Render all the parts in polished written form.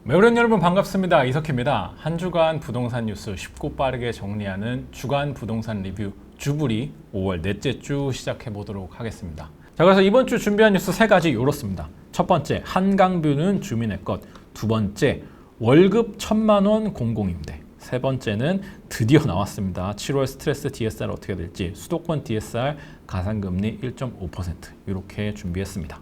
매우련 여러분 반갑습니다. 이석희입니다. 한 주간 부동산 뉴스 쉽고 빠르게 정리하는 주간 부동산 리뷰 주부리 5월 넷째 주 시작해 보도록 하겠습니다. 자, 그래서 이번 주 준비한 뉴스 세 가지 이렇습니다. 첫 번째, 한강뷰는 주민의 것. 두 번째, 월급 1,000만 원 공공임대. 세 번째는 드디어 나왔습니다. 7월 스트레스 DSR 어떻게 될지, 수도권 DSR 가산금리 1.5% 이렇게 준비했습니다.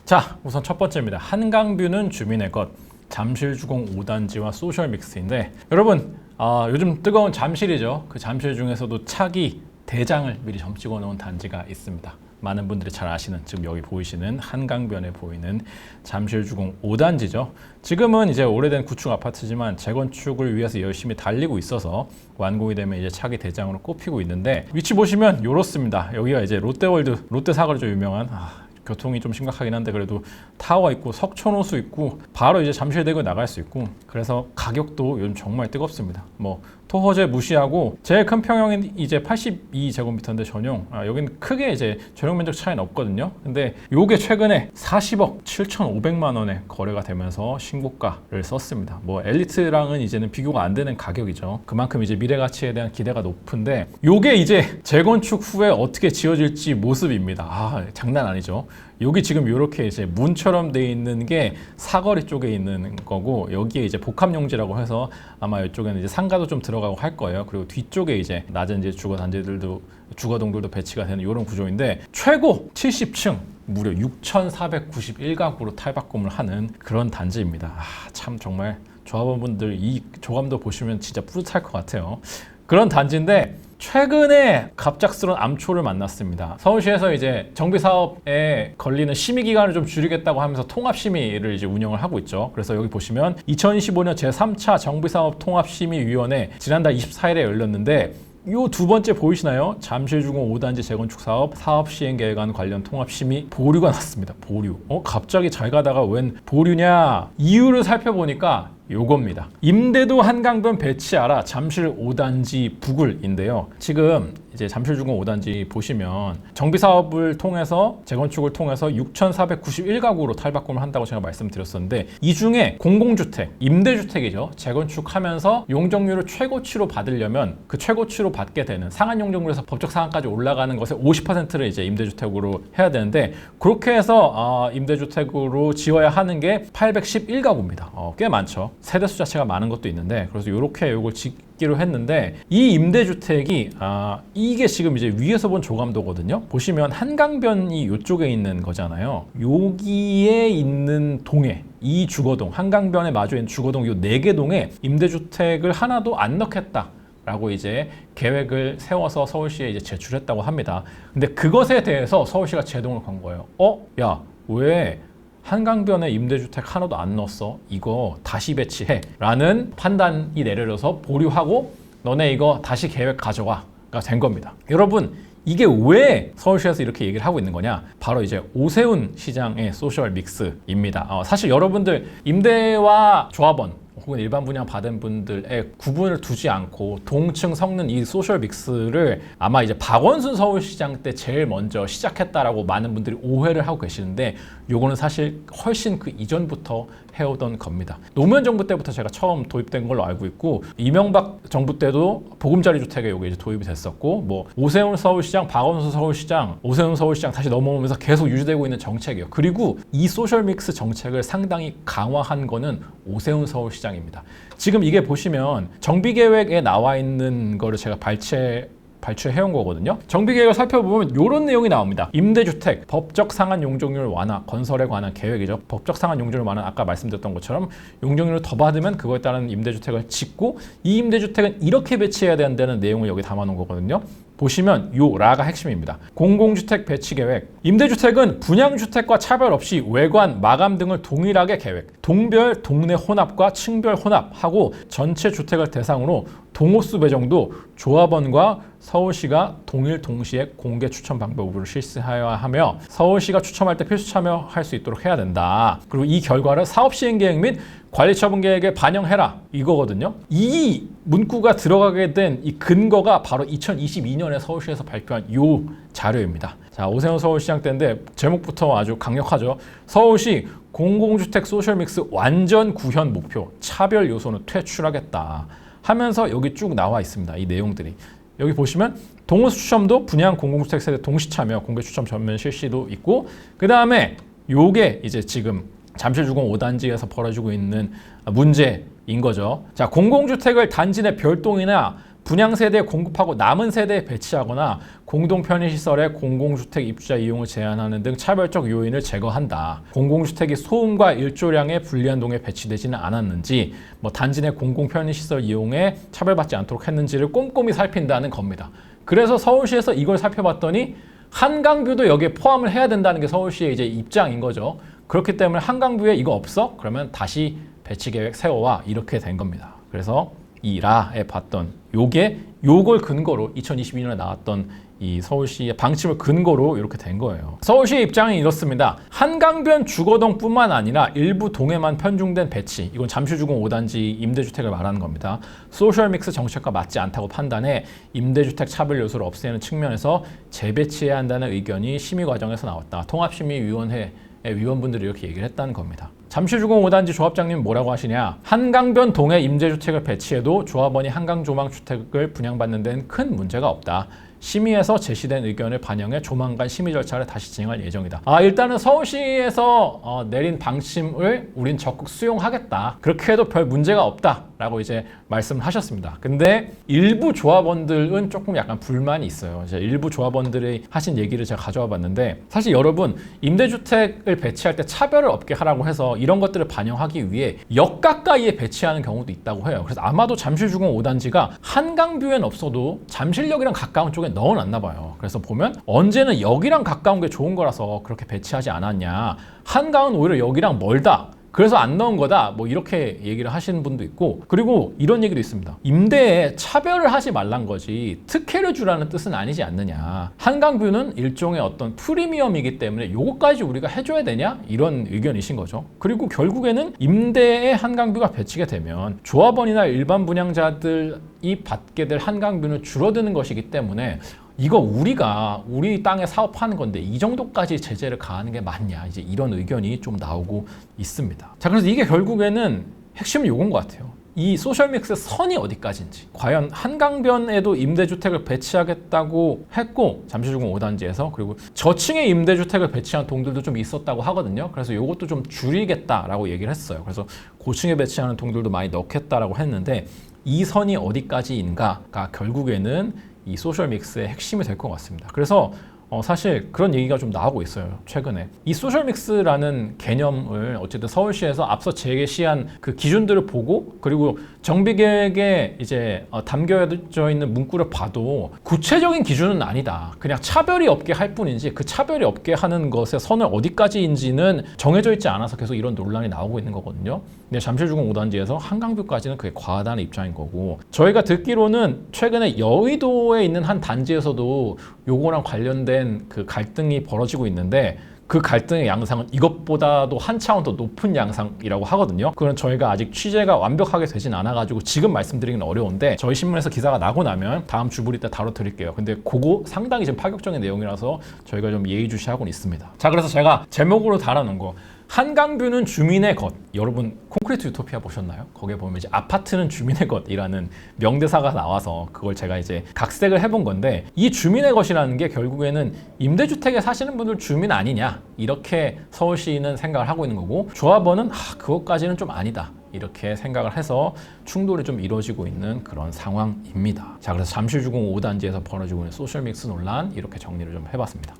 자, 우선 첫 번째입니다. 한강뷰는 주민의 것. 잠실주공 5단지와 소셜믹스인데, 여러분 요즘 뜨거운 잠실이죠. 그 잠실 중에서도 차기 대장을 미리 점찍어 놓은 단지가 있습니다. 많은 분들이 잘 아시는, 지금 여기 보이시는 한강변에 보이는 잠실주공 5단지죠. 지금은 이제 오래된 구축 아파트지만 재건축을 위해서 열심히 달리고 있어서 완공이 되면 이제 차기 대장으로 꼽히고 있는데, 위치 보시면 이렇습니다. 여기가 이제 롯데월드, 롯데사거리죠, 유명한. 교통이 좀 심각하긴 한데 그래도 타워가 있고 석촌호수 있고 바로 이제 잠실대교 나갈 수 있고, 그래서 가격도 요즘 정말 뜨겁습니다. 뭐 토호제 무시하고 제일 큰 평형은 이제 82제곱미터인데 전용, 여기는 크게 이제 전용 면적 차이는 없거든요. 근데 요게 최근에 40억 7,500만 원에 거래가 되면서 신고가를 썼습니다. 뭐 엘리트랑은 이제는 비교가 안 되는 가격이죠. 그만큼 이제 미래 가치에 대한 기대가 높은데, 요게 이제 재건축 후에 어떻게 지어질지 모습입니다. 장난 아니죠. 여기 지금 이렇게 이제 문처럼 돼 있는 게 사거리 쪽에 있는 거고, 여기에 이제 복합용지라고 해서 아마 이쪽에는 이제 상가도 좀 들어가고 할 거예요. 그리고 뒤쪽에 이제 낮은 이제 주거동들도 배치가 되는 이런 구조인데, 최고 70층 무려 6,491가구로 탈바꿈을 하는 그런 단지입니다. 참 정말 조합원분들 이 조감도 보시면 진짜 뿌듯할 것 같아요. 그런 단지인데 최근에 갑작스러운 암초를 만났습니다. 서울시에서 이제 정비 사업에 걸리는 심의 기간을 좀 줄이겠다고 하면서 통합 심의를 이제 운영을 하고 있죠. 그래서 여기 보시면 2025년 제3차 정비 사업 통합 심의위원회 지난달 24일에 열렸는데, 요 두 번째 보이시나요? 잠실주공 5단지 재건축 사업 시행 계획안 관련 통합 심의 보류가 났습니다. 보류. 갑자기 잘 가다가 웬 보류냐? 이유를 살펴보니까 요겁니다. 임대도 한강변 배치하라, 잠실 5단지 부굴인데요. 지금 이제 잠실주공 5단지 보시면 정비 사업을 통해서 재건축을 통해서 6,491가구로 탈바꿈을 한다고 제가 말씀드렸었는데, 이 중에 공공주택, 임대주택이죠. 재건축하면서 용적률을 최고치로 받으려면 그 최고치로 받게 되는 상한 용적률에서 법적 상한까지 올라가는 것의 50%를 이제 임대주택으로 해야 되는데, 그렇게 해서 임대주택으로 지어야 하는 게 811가구입니다. 꽤 많죠. 세대수 자체가 많은 것도 있는데, 그래서 이렇게 이걸 짓기로 했는데, 이 임대주택이 이게 지금 이제 위에서 본 조감도거든요. 보시면 한강변이 이쪽에 있는 거잖아요. 여기에 있는 동에, 이 주거동, 한강변에 마주 있는 주거동 이 4개 동에 임대주택을 하나도 안 넣겠다 라고 이제 계획을 세워서 서울시에 이제 제출했다고 합니다. 근데 그것에 대해서 서울시가 제동을 건 거예요. 야, 왜 한강변에 임대주택 하나도 안 넣었어? 이거 다시 배치해 라는 판단이 내려져서 보류하고, 너네 이거 다시 계획 가져와가 된 겁니다. 여러분, 이게 왜 서울시에서 이렇게 얘기를 하고 있는 거냐? 바로 이제 오세훈 시장의 소셜 믹스입니다. 사실 여러분들 임대와 조합원 혹은 일반 분양 받은 분들의 구분을 두지 않고 동층 섞는 이 소셜 믹스를 아마 이제 박원순 서울시장 때 제일 먼저 시작했다라고 많은 분들이 오해를 하고 계시는데, 요거는 사실 훨씬 그 이전부터 해오던 겁니다. 노무현 정부 때부터 제가 처음 도입된 걸로 알고 있고, 이명박 정부 때도 보금자리 주택에 요게 이제 도입이 됐었고, 뭐 오세훈 서울시장, 박원순 서울시장, 오세훈 서울시장 다시 넘어오면서 계속 유지되고 있는 정책이에요. 그리고 이 소셜 믹스 정책을 상당히 강화한 거는 오세훈 서울시장입니다. 지금 이게 보시면 정비계획에 나와 있는 거를 제가 발췌해온 거거든요. 정비계획을 살펴보면 이런 내용이 나옵니다. 임대주택, 법적 상한 용적률 완화, 건설에 관한 계획이죠. 법적 상한 용적률 완화, 아까 말씀드렸던 것처럼 용적률을 더 받으면 그거에 따른 임대주택을 짓고, 이 임대주택은 이렇게 배치해야 된다는 내용을 여기 담아놓은 거거든요. 보시면 요 라가 핵심입니다. 공공주택 배치 계획. 임대주택은 분양주택과 차별 없이 외관, 마감 등을 동일하게 계획. 동별, 동네 혼합과 층별 혼합하고 전체 주택을 대상으로 동호수 배정도 조합원과 서울시가 동일 동시에 공개 추첨 방법으로 실시하여야 하며, 서울시가 추첨할 때 필수 참여할 수 있도록 해야 된다. 그리고 이 결과를 사업 시행 계획 및 관리처분 계획에 반영해라, 이거거든요. 이 문구가 들어가게 된 이 근거가 바로 2022년에 서울시에서 발표한 요 자료입니다. 자, 오세훈 서울시장 때인데 제목부터 아주 강력하죠. 서울시 공공주택 소셜믹스 완전 구현 목표, 차별 요소는 퇴출하겠다 하면서 여기 쭉 나와 있습니다. 이 내용들이. 여기 보시면 동호수 추첨도 분양 공공주택 세대 동시 참여 공개 추첨 전면 실시도 있고, 그 다음에 요게 이제 지금 잠실주공 5단지에서 벌어지고 있는 문제인 거죠. 자, 공공주택을 단지 내 별동이나 분양 세대에 공급하고 남은 세대에 배치하거나 공동 편의시설의 공공주택 입주자 이용을 제한하는 등 차별적 요인을 제거한다. 공공주택이 소음과 일조량에 불리한 동에 배치되지는 않았는지, 단지 내 공공 편의시설 이용에 차별받지 않도록 했는지를 꼼꼼히 살핀다는 겁니다. 그래서 서울시에서 이걸 살펴봤더니 한강뷰도 여기에 포함을 해야 된다는 게 서울시의 이제 입장인 거죠. 그렇기 때문에 한강뷰에 이거 없어? 그러면 다시 배치 계획 세워와, 이렇게 된 겁니다. 그래서 이 라에 봤던 요걸 근거로 2022년에 나왔던 이 서울시의 방침을 근거로 이렇게 된 거예요. 서울시의 입장은 이렇습니다. 한강변 주거동뿐만 아니라 일부 동에만 편중된 배치, 이건 잠실주공 5단지 임대주택을 말하는 겁니다. 소셜믹스 정책과 맞지 않다고 판단해 임대주택 차별 요소를 없애는 측면에서 재배치해야 한다는 의견이 심의 과정에서 나왔다. 통합심의위원회 위원분들이 이렇게 얘기를 했다는 겁니다. 잠실주공 5단지 조합장님 뭐라고 하시냐? 한강변 동에 임대주택을 배치해도 조합원이 한강조망주택을 분양받는 데는 큰 문제가 없다. 심의에서 제시된 의견을 반영해 조만간 심의 절차를 다시 진행할 예정이다. 일단은 서울시에서 내린 방침을 우린 적극 수용하겠다. 그렇게 해도 별 문제가 없다라고 이제 말씀을 하셨습니다. 근데 일부 조합원들은 조금 약간 불만이 있어요. 이제 일부 조합원들이 하신 얘기를 제가 가져와 봤는데, 사실 여러분 임대주택을 배치할 때 차별을 없게 하라고 해서 이런 것들을 반영하기 위해 역 가까이에 배치하는 경우도 있다고 해요. 그래서 아마도 잠실주공 5단지가 한강뷰엔 없어도 잠실역이랑 가까운 쪽에 넣어놨나 봐요. 그래서 보면 언제는 여기랑 가까운 게 좋은 거라서 그렇게 배치하지 않았냐, 한강은 오히려 여기랑 멀다, 그래서 안 넣은 거다, 이렇게 얘기를 하시는 분도 있고, 그리고 이런 얘기도 있습니다. 임대에 차별을 하지 말란 거지 특혜를 주라는 뜻은 아니지 않느냐, 한강뷰는 일종의 어떤 프리미엄이기 때문에 요거까지 우리가 해줘야 되냐, 이런 의견이신 거죠. 그리고 결국에는 임대에 한강뷰가 배치게 되면 조합원이나 일반 분양자들이 받게 될 한강뷰는 줄어드는 것이기 때문에 이거 우리 땅에 사업하는 건데 이 정도까지 제재를 가하는 게 맞냐, 이제 이런 의견이 좀 나오고 있습니다. 자, 그래서 이게 결국에는 핵심은 요건 것 같아요. 이 소셜믹스의 선이 어디까지인지, 과연 한강변에도 임대주택을 배치하겠다고 했고 잠실주공 5단지에서, 그리고 저층의 임대주택을 배치한 동들도 좀 있었다고 하거든요. 그래서 이것도 좀 줄이겠다라고 얘기를 했어요. 그래서 고층에 배치하는 동들도 많이 넣겠다라고 했는데, 이 선이 어디까지인가가 결국에는 이 소셜믹스의 핵심이 될 것 같습니다. 그래서 사실 그런 얘기가 좀 나오고 있어요. 최근에 이 소셜믹스라는 개념을 어쨌든 서울시에서 앞서 제시한 그 기준들을 보고, 그리고 정비계획에 이제 담겨져 있는 문구를 봐도 구체적인 기준은 아니다. 그냥 차별이 없게 할 뿐이지 그 차별이 없게 하는 것의 선을 어디까지인지는 정해져 있지 않아서 계속 이런 논란이 나오고 있는 거거든요. 근데 잠실주공 5단지에서 한강뷰까지는 그게 과하다는 입장인 거고, 저희가 듣기로는 최근에 여의도에 있는 한 단지에서도 요거랑 관련된 그 갈등이 벌어지고 있는데, 그 갈등의 양상은 이것보다도 한 차원 더 높은 양상이라고 하거든요. 그건 저희가 아직 취재가 완벽하게 되진 않아가지고 지금 말씀드리기는 어려운데, 저희 신문에서 기사가 나고 나면 다음 주부리 때 다뤄드릴게요. 근데 그거 상당히 좀 파격적인 내용이라서 저희가 좀 예의주시하고는 있습니다. 자, 그래서 제가 제목으로 달아놓은 거, 한강뷰는 주민의 것. 여러분 콘크리트 유토피아 보셨나요? 거기에 보면 이제 아파트는 주민의 것이라는 명대사가 나와서 그걸 제가 이제 각색을 해본 건데, 이 주민의 것이라는 게 결국에는 임대주택에 사시는 분들 주민 아니냐, 이렇게 서울시는 생각을 하고 있는 거고, 조합원은 그것까지는 좀 아니다, 이렇게 생각을 해서 충돌이 좀 이루어지고 있는 그런 상황입니다. 자, 그래서 잠실주공 5단지에서 벌어지고 있는 소셜믹스 논란, 이렇게 정리를 좀 해봤습니다.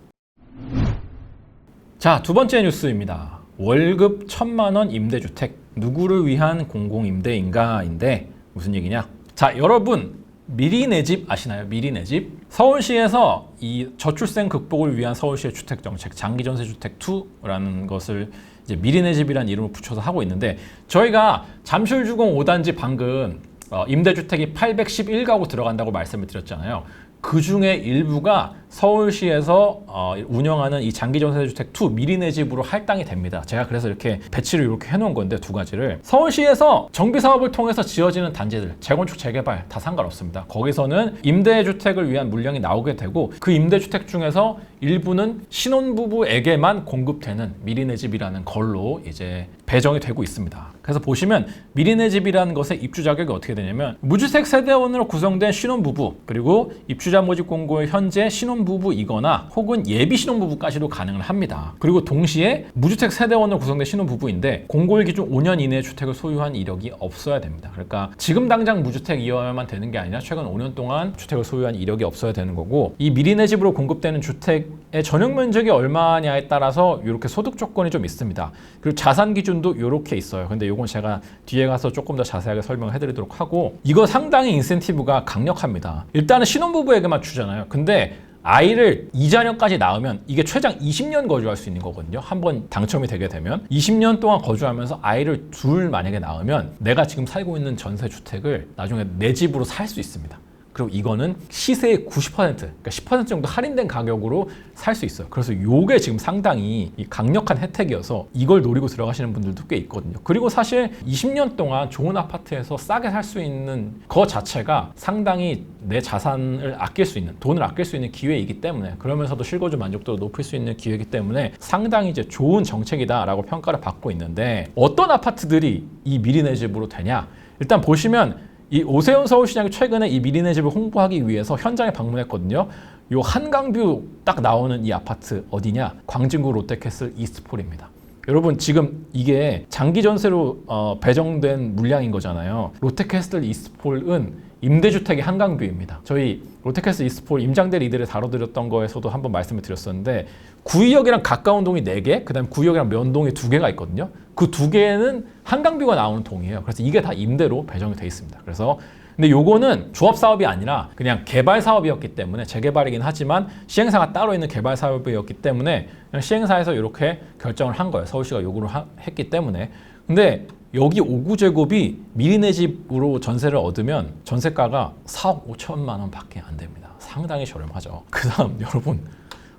자, 두 번째 뉴스입니다. 월급 1,000만 원 임대주택, 누구를 위한 공공임대인가인데 무슨 얘기냐? 자, 여러분 미리 내 집 아시나요? 미리 내 집. 서울시에서 이 저출생 극복을 위한 서울시의 주택정책 장기전세주택 2라는 것을 이제 미리 내 집이라는 이름을 붙여서 하고 있는데, 저희가 잠실주공 5단지 방금 임대주택이 811가구 들어간다고 말씀을 드렸잖아요. 그 중에 일부가 서울시에서 운영하는 이 장기전세주택 2 미리내 집으로 할당이 됩니다. 제가 그래서 이렇게 배치를 이렇게 해놓은 건데 두 가지를 서울시에서 정비사업을 통해서 지어지는 단지들 재건축 재개발 다 상관없습니다. 거기서는 임대주택을 위한 물량이 나오게 되고 그 임대주택 중에서 일부는 신혼부부에게만 공급되는 미리내 집이라는 걸로 이제 배정이 되고 있습니다. 그래서 보시면 미리내 집이라는 것의 입주 자격이 어떻게 되냐면 무주택 세대원으로 구성된 신혼부부 그리고 입주자 모집 공고의 현재 신혼부부이거나 혹은 예비 신혼부부까지도 가능을 합니다. 그리고 동시에 무주택 세대원으로 구성된 신혼부부인데 공고일 기준 5년 이내에 주택을 소유한 이력이 없어야 됩니다. 그러니까 지금 당장 무주택이어야만 되는 게 아니라 최근 5년 동안 주택을 소유한 이력이 없어야 되는 거고 이 미리내 집으로 공급되는 주택의 전용 면적이 얼마냐에 따라서 이렇게 소득 조건이 좀 있습니다. 그리고 자산 기준도 이렇게 있어요. 근데 이건 제가 뒤에 가서 조금 더 자세하게 설명을 해드리도록 하고 이거 상당히 인센티브가 강력합니다. 일단은 신혼부부에게만 주잖아요. 근데 아이를 2자녀까지 낳으면 이게 최장 20년 거주할 수 있는 거거든요. 한번 당첨이 되게 되면 20년 동안 거주하면서 아이를 둘 만약에 낳으면 내가 지금 살고 있는 전세주택을 나중에 내 집으로 살 수 있습니다. 그리고 이거는 시세의 90%, 그러니까 10% 정도 할인된 가격으로 살 수 있어요. 그래서 이게 지금 상당히 강력한 혜택이어서 이걸 노리고 들어가시는 분들도 꽤 있거든요. 그리고 사실 20년 동안 좋은 아파트에서 싸게 살 수 있는 거 자체가 상당히 내 자산을 아낄 수 있는, 돈을 아낄 수 있는 기회이기 때문에 그러면서도 실거주 만족도를 높일 수 있는 기회이기 때문에 상당히 이제 좋은 정책이다라고 평가를 받고 있는데 어떤 아파트들이 이 미리내 집으로 되냐? 일단 보시면 이 오세훈 서울시장이 최근에 이 미리내 집을 홍보하기 위해서 현장에 방문했거든요. 요 한강뷰 딱 나오는 이 아파트 어디냐? 광진구 롯데캐슬 이스트폴입니다. 여러분 지금 이게 장기 전세로 배정된 물량인 거잖아요. 롯데캐슬 이스트폴은 임대주택의 한강뷰입니다. 저희 롯데캐슬 이스트폴 임장대 리드를 다뤄드렸던 거에서도 한번 말씀을 드렸었는데 구의역이랑 가까운 동이 4개, 그 다음에 구의역이랑 면동이 2개가 있거든요. 그 2개는 한강뷰가 나오는 동이에요. 그래서 이게 다 임대로 배정이 돼 있습니다. 그래서 근데 요거는 조합 사업이 아니라 그냥 개발 사업이었기 때문에 재개발이긴 하지만 시행사가 따로 있는 개발 사업이었기 때문에 그냥 시행사에서 이렇게 결정을 한 거예요. 서울시가 요구를 했기 때문에. 근데 여기 5구제곱이 미리내 집으로 전세를 얻으면 전세가가 4억 5천만 원 밖에 안 됩니다. 상당히 저렴하죠. 그 다음 여러분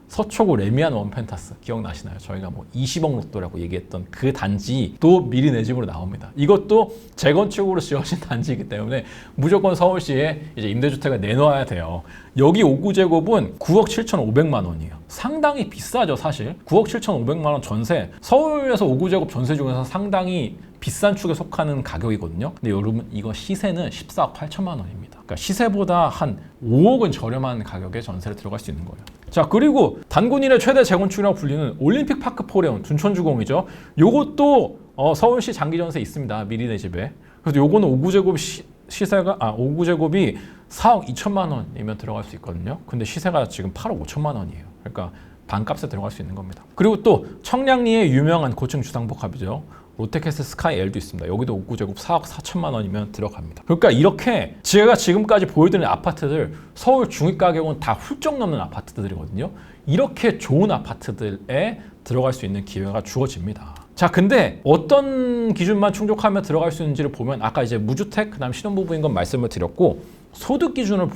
서초구 레미안 원펜타스 기억나시나요? 저희가 뭐 20억 로또라고 얘기했던 그 단지도 미리내 집으로 나옵니다. 이것도 재건축으로 지어진 단지이기 때문에 무조건 서울시에 이제 임대주택을 내놓아야 돼요. 여기 5구제곱은 9억 7,500만 원이에요. 상당히 비싸죠, 사실. 9억 7,500만 원 전세. 서울에서 5구제곱 전세 중에서 상당히 비싼 축에 속하는 가격이거든요. 근데 여러분 이거 시세는 14억 8천만 원입니다. 그러니까 시세보다 한 5억은 저렴한 가격에 전세를 들어갈 수 있는 거예요. 자, 그리고 단군 이래 최대 재건축이라고 불리는 올림픽 파크 포레온 둔촌주공이죠. 요것도 서울시 장기전세 있습니다. 미리내 집에. 그래서 요거는 5구제곱 시세가 5구제곱이 4억 2천만 원이면 들어갈 수 있거든요. 근데 시세가 지금 8억 5천만 원이에요. 그러니까 반값에 들어갈 수 있는 겁니다. 그리고 또 청량리의 유명한 고층 주상복합이죠. 롯데캐슬 스카이 L도 있습니다. 여기도 5구제곱 4억 4천만 원이면 들어갑니다. 그러니까 이렇게 제가 지금까지 보여드린 아파트들 서울 중위 가격은 다 훌쩍 넘는 아파트들이거든요. 이렇게 좋은 아파트들에 들어갈 수 있는 기회가 주어집니다. 자, 근데 어떤 기준만 충족하면 들어갈 수 있는지를 보면 아까 이제 무주택 그다음 신혼부부인 건 말씀을 드렸고 소득 기준을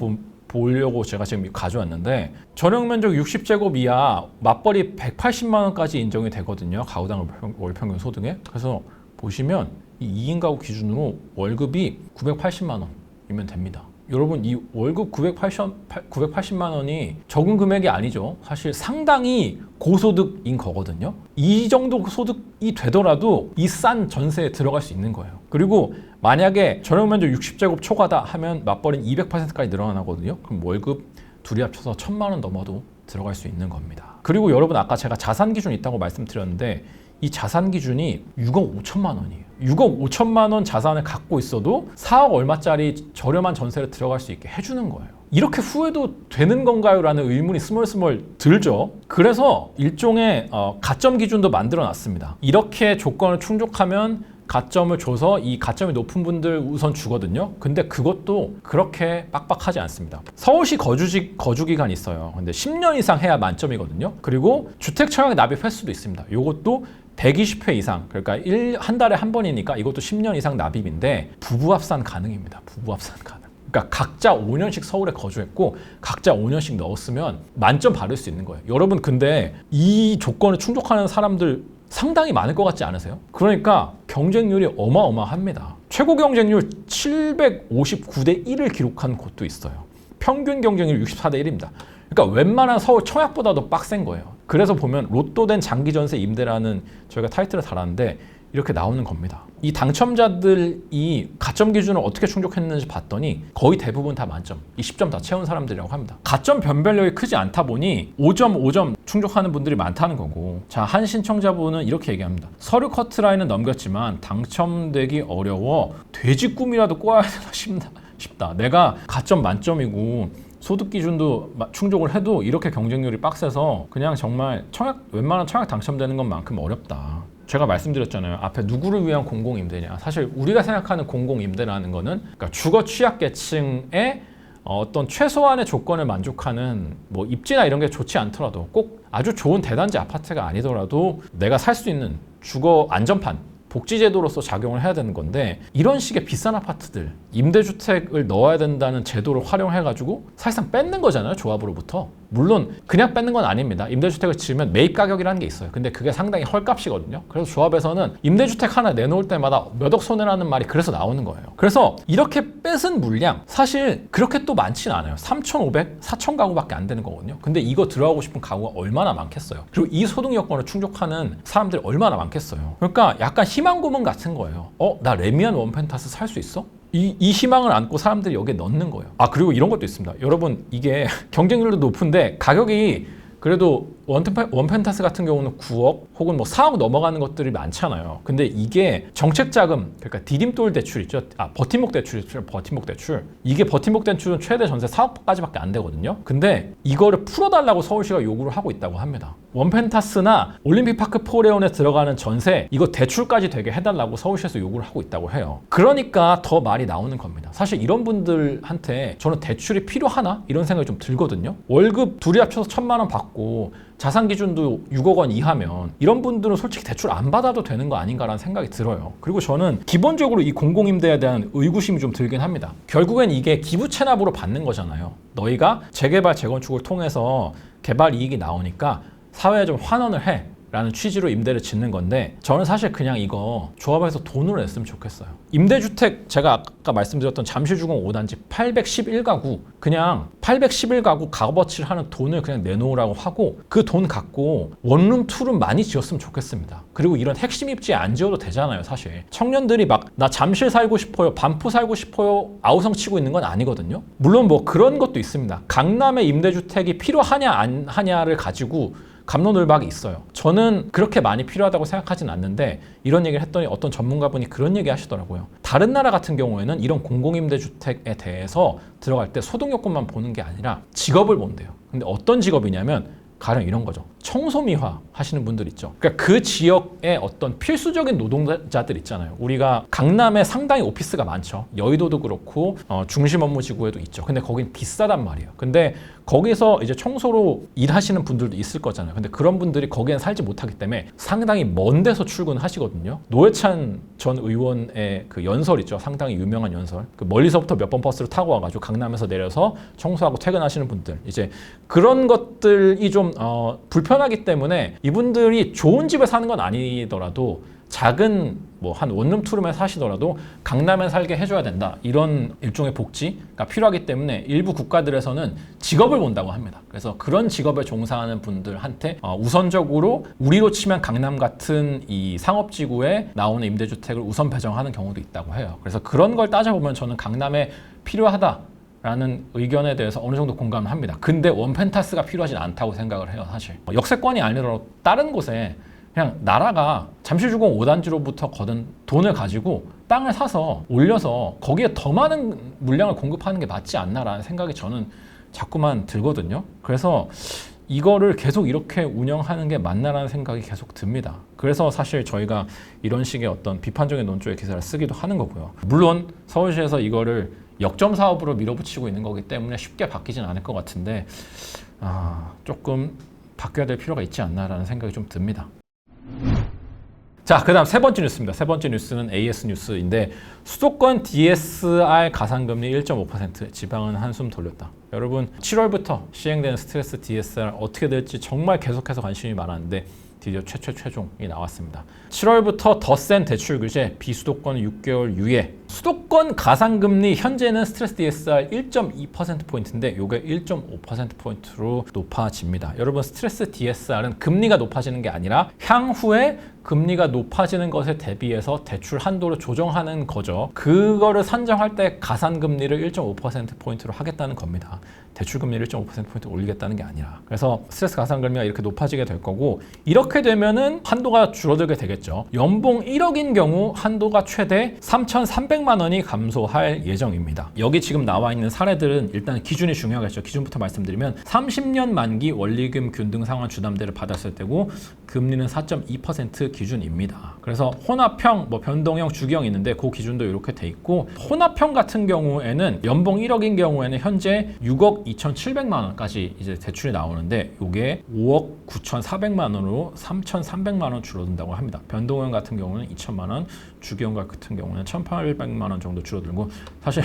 보려고 제가 지금 가져왔는데 전용 면적 60제곱 이하 맞벌이 180만 원까지 인정이 되거든요. 가구당 월 평균 소득에. 그래서 보시면 이 2인 가구 기준으로 월급이 980만 원이면 됩니다. 여러분 이 월급 980만 원이 적은 금액이 아니죠. 사실 상당히 고소득인 거거든요. 이 정도 소득이 되더라도 이 싼 전세에 들어갈 수 있는 거예요. 그리고 만약에 전용 면적 60제곱 초과다 하면 맞벌이는 200%까지 늘어나거든요. 그럼 월급 둘이 합쳐서 1,000만 원 넘어도 들어갈 수 있는 겁니다. 그리고 여러분 아까 제가 자산 기준이 있다고 말씀드렸는데 이 자산 기준이 6억 5천만 원이에요. 6억 5천만 원 자산을 갖고 있어도 4억 얼마짜리 저렴한 전세를 들어갈 수 있게 해주는 거예요. 이렇게 후회도 되는 건가요? 라는 의문이 스멀스멀 들죠. 그래서 일종의 가점 기준도 만들어 놨습니다. 이렇게 조건을 충족하면 가점을 줘서 이 가점이 높은 분들 우선 주거든요. 근데 그것도 그렇게 빡빡하지 않습니다. 서울시 거주 기간이 있어요. 근데 10년 이상 해야 만점이거든요. 그리고 주택 청약 납입 횟수도 있습니다. 이것도 120회 이상, 그러니까 한 달에 한 번이니까 이것도 10년 이상 납입인데 부부 합산 가능입니다. 부부 합산 가능. 그러니까 각자 5년씩 서울에 거주했고 각자 5년씩 넣었으면 만점 받을 수 있는 거예요. 여러분 근데 이 조건을 충족하는 사람들 상당히 많을 것 같지 않으세요? 그러니까 경쟁률이 어마어마합니다. 최고 경쟁률 759대 1을 기록한 곳도 있어요. 평균 경쟁률 64대 1입니다. 그러니까 웬만한 서울 청약보다도 빡센 거예요. 그래서 보면 로또 된 장기전세 임대라는 저희가 타이틀을 달았는데 이렇게 나오는 겁니다. 이 당첨자들이 가점 기준을 어떻게 충족했는지 봤더니 거의 대부분 다 만점, 이 10점 다 채운 사람들이라고 합니다. 가점 변별력이 크지 않다 보니 5점, 5점 충족하는 분들이 많다는 거고, 자, 한 신청자분은 이렇게 얘기합니다. 서류 커트라인은 넘겼지만 당첨되기 어려워 돼지 꿈이라도 꿔야 되나 싶다. 내가 가점 만점이고 소득 기준도 충족을 해도 이렇게 경쟁률이 빡세서 그냥 정말 웬만한 청약 당첨되는 것만큼 어렵다. 제가 말씀드렸잖아요. 앞에 누구를 위한 공공임대냐. 사실 우리가 생각하는 공공임대라는 거는 그러니까 주거 취약계층의 어떤 최소한의 조건을 만족하는 뭐 입지나 이런 게 좋지 않더라도 꼭 아주 좋은 대단지 아파트가 아니더라도 내가 살 수 있는 주거 안전판, 복지제도로서 작용을 해야 되는 건데, 이런 식의 비싼 아파트들, 임대주택을 넣어야 된다는 제도를 활용해가지고 사실상 뺏는 거잖아요, 조합으로부터. 물론 그냥 뺏는 건 아닙니다. 임대주택을 지으면 매입 가격이라는 게 있어요. 근데 그게 상당히 헐값이거든요. 그래서 조합에서는 임대주택 하나 내놓을 때마다 몇 억 손해라는 말이 그래서 나오는 거예요. 그래서 이렇게 뺏은 물량 사실 그렇게 또 많지는 않아요. 3,500, 4,000 가구밖에 안 되는 거거든요. 근데 이거 들어가고 싶은 가구가 얼마나 많겠어요. 그리고 이 소득 여건을 충족하는 사람들이 얼마나 많겠어요. 그러니까 약간 희망 고문 같은 거예요. 나 레미안 원펜타스 살 수 있어? 이 희망을 안고 사람들이 여기에 넣는 거예요. 그리고 이런 것도 있습니다. 여러분, 이게 경쟁률도 높은데 가격이 그래도 원펜타스 같은 경우는 9억 혹은 뭐 4억 넘어가는 것들이 많잖아요. 근데 이게 정책자금, 그러니까 디딤돌 대출 있죠. 버팀목 대출이죠. 버팀목 대출. 이게 버팀목 대출은 최대 전세 4억까지밖에 안 되거든요. 근데 이거를 풀어달라고 서울시가 요구를 하고 있다고 합니다. 원펜타스나 올림픽파크 포레온에 들어가는 전세 이거 대출까지 되게 해달라고 서울시에서 요구를 하고 있다고 해요. 그러니까 더 말이 나오는 겁니다. 사실 이런 분들한테 저는 대출이 필요하나? 이런 생각이 좀 들거든요. 월급 둘이 합쳐서 1,000만 원 받고 자산 기준도 6억 원 이하면 이런 분들은 솔직히 대출 안 받아도 되는 거 아닌가라는 생각이 들어요. 그리고 저는 기본적으로 이 공공임대에 대한 의구심이 좀 들긴 합니다. 결국엔 이게 기부 체납으로 받는 거잖아요. 너희가 재개발, 재건축을 통해서 개발 이익이 나오니까 사회에 좀 환원을 해 라는 취지로 임대를 짓는 건데, 저는 사실 그냥 이거 조합에서 돈으로 냈으면 좋겠어요. 임대주택 제가 아까 말씀드렸던 잠실주공 5단지 811가구 그냥 811가구 값어치를 하는 돈을 그냥 내놓으라고 하고 그 돈 갖고 원룸 투룸 많이 지었으면 좋겠습니다. 그리고 이런 핵심 입지에 안 지어도 되잖아요. 사실 청년들이 막 나 잠실 살고 싶어요, 반포 살고 싶어요 아우성 치고 있는 건 아니거든요. 물론 뭐 그런 것도 있습니다. 강남에 임대주택이 필요하냐 안 하냐를 가지고 갑론을박이 있어요. 저는 그렇게 많이 필요하다고 생각하진 않는데, 이런 얘기를 했더니 어떤 전문가분이 그런 얘기 하시더라고요. 다른 나라 같은 경우에는 이런 공공임대주택에 대해서 들어갈 때 소득 요건만 보는 게 아니라 직업을 본대요. 근데 어떤 직업이냐면 가령 이런 거죠. 청소미화 하시는 분들 있죠. 그러니까 그 지역의 어떤 필수적인 노동자들 있잖아요. 우리가 강남에 상당히 오피스가 많죠. 여의도도 그렇고 중심 업무 지구에도 있죠. 근데 거긴 비싸단 말이에요. 근데 거기서 이제 청소로 일하시는 분들도 있을 거잖아요. 근데 그런 분들이 거기엔 살지 못하기 때문에 상당히 먼 데서 출근하시거든요. 노회찬 전 의원의 그 연설 있죠. 상당히 유명한 연설. 그 멀리서부터 몇 번 버스를 타고 와가지고 강남에서 내려서 청소하고 퇴근하시는 분들. 이제 그런 것들이 좀 불편하기 때문에 이분들이 좋은 집에 사는 건 아니더라도 작은 뭐 한 원룸 투룸에 사시더라도 강남에 살게 해줘야 된다. 이런 일종의 복지가 필요하기 때문에 일부 국가들에서는 직업을 본다고 합니다. 그래서 그런 직업에 종사하는 분들한테 우선적으로 우리로 치면 강남 같은 이 상업지구에 나오는 임대주택을 우선 배정하는 경우도 있다고 해요. 그래서 그런 걸 따져보면 저는 강남에 필요하다 라는 의견에 대해서 어느 정도 공감을 합니다. 근데 원펜타스가 필요하진 않다고 생각을 해요. 사실 역세권이 아니더라도 다른 곳에 그냥 나라가 잠실주공 5단지로부터 거둔 돈을 가지고 땅을 사서 올려서 거기에 더 많은 물량을 공급하는 게 맞지 않나라는 생각이 저는 자꾸만 들거든요. 그래서 이거를 계속 이렇게 운영하는 게 맞나라는 생각이 계속 듭니다. 그래서 사실 저희가 이런 식의 어떤 비판적인 논조의 기사를 쓰기도 하는 거고요. 물론 서울시에서 이거를 역점 사업으로 밀어붙이고 있는 거기 때문에 쉽게 바뀌진 않을 것 같은데 조금 바뀌어야 될 필요가 있지 않나라는 생각이 좀 듭니다. 자, 그 다음 세 번째 뉴스입니다. 세 번째 뉴스는 AS 뉴스인데 수도권 DSR 가산금리 1.5%, 지방은 한숨 돌렸다. 여러분 7월부터 시행되는 스트레스 DSR 어떻게 될지 정말 계속해서 관심이 많았는데 드디어 최종이 나왔습니다. 7월부터 더 센 대출 규제, 비수도권 6개월 유예. 수도권 가산금리 현재는 스트레스 DSR 1.2%포인트인데 이게 1.5%포인트로 높아집니다. 여러분 스트레스 DSR은 금리가 높아지는 게 아니라 향후에 금리가 높아지는 것에 대비해서 대출 한도를 조정하는 거죠. 그거를 산정할 때 가산금리를 1.5%포인트로 하겠다는 겁니다. 대출 금리를 1.5%포인트 올리겠다는 게 아니라. 그래서 스트레스 가산금리가 이렇게 높아지게 될 거고 이렇게 되면은 한도가 줄어들게 되겠죠. 연봉 1억인 경우 한도가 최대 3,300만 원이 감소할 예정입니다. 여기 지금 나와 있는 사례들은 일단 기준이 중요하겠죠. 기준부터 말씀드리면 30년 만기 원리금 균등 상환 주담대를 받았을 때고 금리는 4.2% 기준입니다. 그래서 혼합형, 변동형, 주기형 있는데 그 기준도 이렇게 돼 있고 혼합형 같은 경우에는 연봉 1억인 경우에는 현재 6억 2,700만 원까지 이제 대출이 나오는데 이게 5억 9,400만 원으로 3,300만 원 줄어든다고 합니다. 변동형 같은 경우는 2천만 원, 주기형 같은 경우는 1,800만 원 정도 줄어들고 사실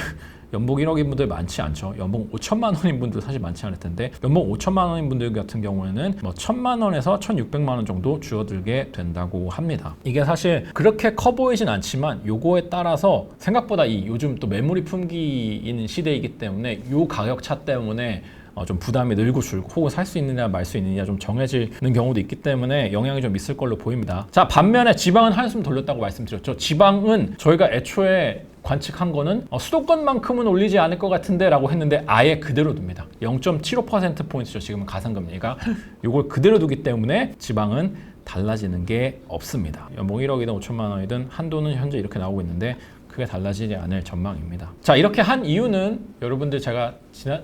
연봉 1억인 분들 많지 않죠. 연봉 5천만 원인 분들 사실 많지 않을 텐데 연봉 5천만 원인 분들 같은 경우에는 1,000만 원에서 1,600만 원 정도 줄어들게 된다고 합니다. 이게 사실 그렇게 커 보이진 않지만 요거에 따라서 생각보다 이 요즘 또 매물이 풍기는 시대이기 때문에 요 가격 차 때문에 좀 부담이 늘고 줄고 혹은 살 수 있느냐 말 수 있느냐 좀 정해지는 경우도 있기 때문에 영향이 좀 있을 걸로 보입니다. 자, 반면에 지방은 한숨 돌렸다고 말씀드렸죠. 지방은 저희가 애초에 관측한 거는 수도권만큼은 올리지 않을 것 같은데 라고 했는데 아예 그대로 둡니다. 0.75%포인트죠. 지금은 가산금리가. 이걸 그대로 두기 때문에 지방은 달라지는 게 없습니다. 연봉 1억이든 5천만 원이든 한도는 현재 이렇게 나오고 있는데 크게 달라지지 않을 전망입니다. 자, 이렇게 한 이유는 여러분들 제가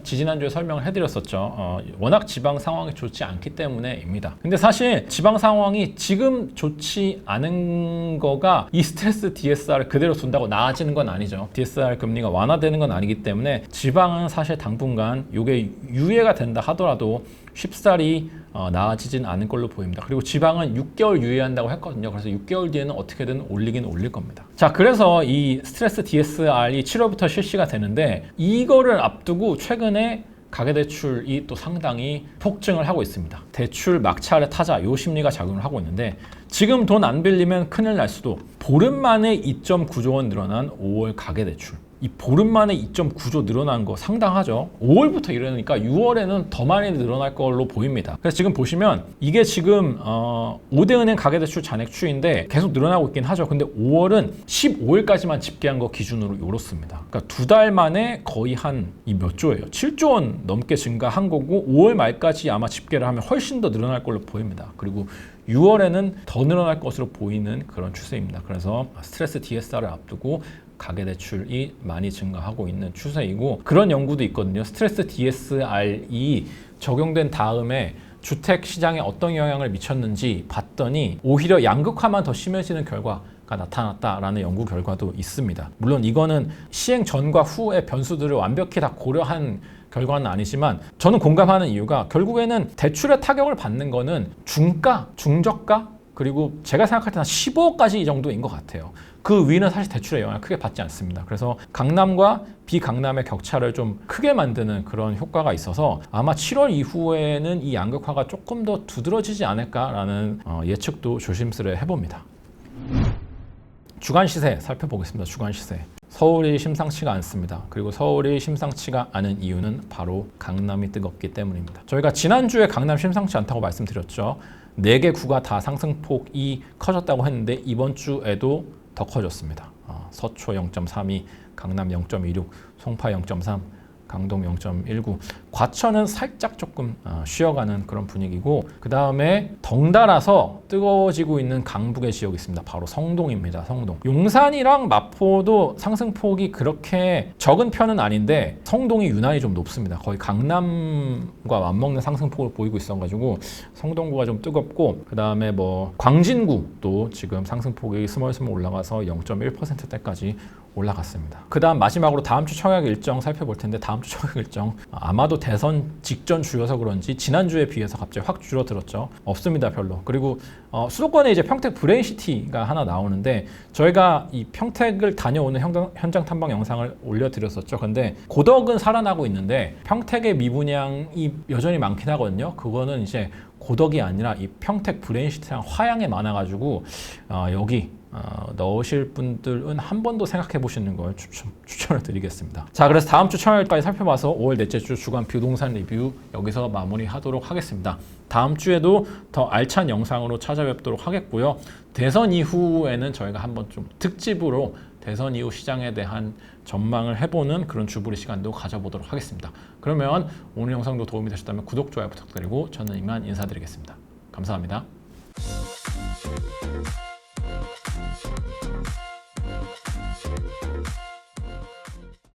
지지난주에 설명을 해드렸었죠. 워낙 지방 상황이 좋지 않기 때문에입니다. 근데 사실 지방 상황이 지금 좋지 않은 거가 이 스트레스 DSR을 그대로 둔다고 나아지는 건 아니죠. DSR 금리가 완화되는 건 아니기 때문에 지방은 사실 당분간 이게 유예가 된다 하더라도 쉽사리 나아지진 않을 걸로 보입니다. 그리고 지방은 6개월 유예한다고 했거든요. 그래서 6개월 뒤에는 어떻게든 올리긴 올릴 겁니다. 자, 그래서 이 스트레스 DSR이 7월부터 실시가 되는데 이거를 앞두고 최근에 가계대출이 또 상당히 폭증을 하고 있습니다. 대출 막차를 타자 요 심리가 작용을 하고 있는데 지금 돈 안 빌리면 큰일 날 수도 보름 만에 2.9조 원 늘어난 5월 가계대출. 이 보름 만에 2.9조 늘어난 거 상당하죠. 5월부터 이러니까 6월에는 더 많이 늘어날 걸로 보입니다. 그래서 지금 보시면 이게 지금 5대 은행 가계대출 잔액 추이인데 계속 늘어나고 있긴 하죠. 근데 5월은 15일까지만 집계한 거 기준으로 이렇습니다. 그러니까 2달 만에 거의 한 이 몇 조예요. 7조 원 넘게 증가한 거고 5월 말까지 아마 집계를 하면 훨씬 더 늘어날 걸로 보입니다. 그리고 6월에는 더 늘어날 것으로 보이는 그런 추세입니다. 그래서 스트레스 DSR을 앞두고 가계대출이 많이 증가하고 있는 추세이고 그런 연구도 있거든요. 스트레스 DSR이 적용된 다음에 주택 시장에 어떤 영향을 미쳤는지 봤더니 오히려 양극화만 더 심해지는 결과가 나타났다라는 연구 결과도 있습니다. 물론 이거는 시행 전과 후의 변수들을 완벽히 다 고려한 결과는 아니지만 저는 공감하는 이유가 결국에는 대출의 타격을 받는 거는 중가, 중저가 그리고 제가 생각할 때는 15억까지 이 정도인 것 같아요. 그 위는 사실 대출의 영향을 크게 받지 않습니다. 그래서 강남과 비강남의 격차를 좀 크게 만드는 그런 효과가 있어서 아마 7월 이후에는 이 양극화가 조금 더 두드러지지 않을까라는 예측도 조심스레 해봅니다. 주간 시세 살펴보겠습니다. 주간 시세. 서울이 심상치가 않습니다. 그리고 서울이 심상치가 않은 이유는 바로 강남이 뜨겁기 때문입니다. 저희가 지난주에 강남 심상치 않다고 말씀드렸죠. 4개 구가 다 상승폭이 커졌다고 했는데 이번 주에도 더 커졌습니다. 서초 0.32, 강남 0.26, 송파 0.3, 강동 0.19. 과천은 살짝 조금 쉬어가는 그런 분위기고 그 다음에 덩달아서 뜨거워지고 있는 강북의 지역이 있습니다. 바로 성동입니다. 성동. 용산이랑 마포도 상승폭이 그렇게 적은 편은 아닌데 성동이 유난히 좀 높습니다. 거의 강남과 맞먹는 상승폭을 보이고 있어가지고 성동구가 좀 뜨겁고 그 다음에 광진구도 지금 상승폭이 스멀스멀 올라가서 0.1%대까지 올라갔습니다. 그 다음 마지막으로 다음 주 청약 일정 살펴볼 텐데 다음 주 주 초과 일정 아마도 대선 직전 주여서 그런지 지난주에 비해서 갑자기 확 줄어들었죠. 없습니다, 별로. 그리고 수도권에 이제 평택 브레인시티가 하나 나오는데 저희가 이 평택을 다녀오는 현장 탐방 영상을 올려드렸었죠. 근데 고덕은 살아나고 있는데 평택의 미분양이 여전히 많긴 하거든요. 그거는 이제 고덕이 아니라 이 평택 브레인시티랑 화양에 많아가지고 여기 넣으실 분들은 한 번 더 생각해 보시는 걸 추천을 드리겠습니다. 자, 그래서 다음 주 청약일까지 살펴봐서 5월 넷째 주 주간 부동산 리뷰 여기서 마무리하도록 하겠습니다. 다음 주에도 더 알찬 영상으로 찾아뵙도록 하겠고요. 대선 이후에는 저희가 한번 좀 특집으로 대선 이후 시장에 대한 전망을 해보는 그런 주부리 시간도 가져보도록 하겠습니다. 그러면 오늘 영상도 도움이 되셨다면 구독, 좋아요 부탁드리고 저는 이만 인사드리겠습니다. 감사합니다.